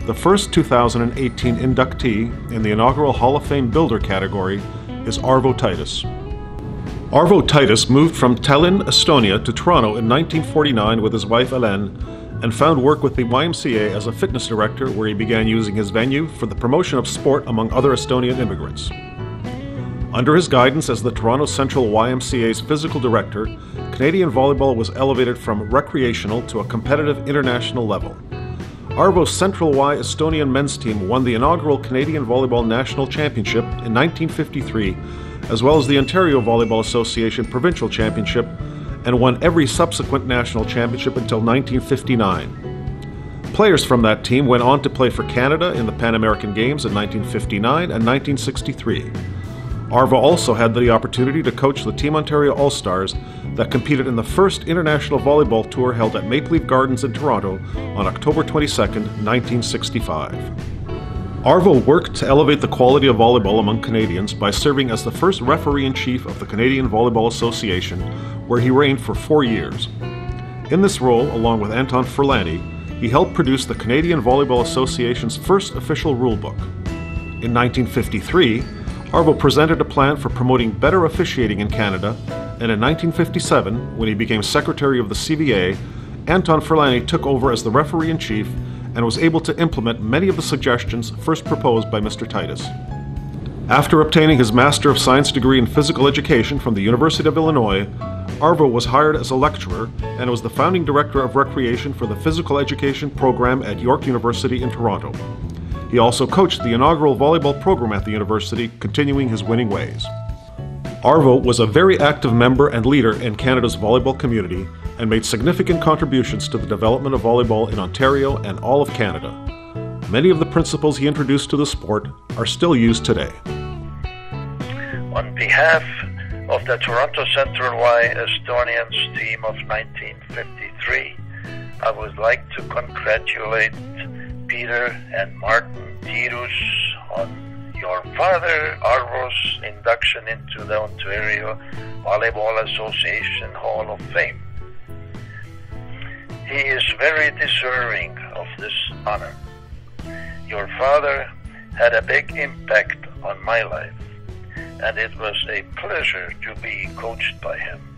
The first 2018 inductee in the inaugural Hall of Fame Builder category is Arvo Tiidus. Arvo Tiidus moved from Tallinn, Estonia to Toronto in 1949 with his wife Ellen and found work with the YMCA as a fitness director, where he began using his venue for the promotion of sport among other Estonian immigrants. Under his guidance as the Toronto Central YMCA's physical director, Canadian volleyball was elevated from recreational to a competitive international level. Arvo's Central Y Estonian men's team won the inaugural Canadian Volleyball National Championship in 1953, as well as the Ontario Volleyball Association Provincial Championship, and won every subsequent national championship until 1959. Players from that team went on to play for Canada in the Pan American Games in 1959 and 1963. Arvo also had the opportunity to coach the Team Ontario All-Stars that competed in the first international volleyball tour held at Maple Leaf Gardens in Toronto on October 22, 1965. Arvo worked to elevate the quality of volleyball among Canadians by serving as the first referee-in-chief of the Canadian Volleyball Association, where he reigned for 4 years. In this role, along with Anton Furlani, he helped produce the Canadian Volleyball Association's first official rulebook. In 1953, Arvo presented a plan for promoting better officiating in Canada, and in 1957, when he became secretary of the CVA, Anton Furlani took over as the referee-in-chief and was able to implement many of the suggestions first proposed by Mr. Tiidus. After obtaining his Master of Science degree in Physical Education from the University of Illinois, Arvo was hired as a lecturer and was the founding director of recreation for the physical education program at York University in Toronto. He also coached the inaugural volleyball program at the university, continuing his winning ways. Arvo was a very active member and leader in Canada's volleyball community and made significant contributions to the development of volleyball in Ontario and all of Canada. Many of the principles he introduced to the sport are still used today. On behalf of the Toronto Central Y Estonians team of 1953, I would like to congratulate Peter and Martin Tiidus on your father Arvo's induction into the Ontario Volleyball Association Hall of Fame. He is very deserving of this honor. Your father had a big impact on my life, and it was a pleasure to be coached by him.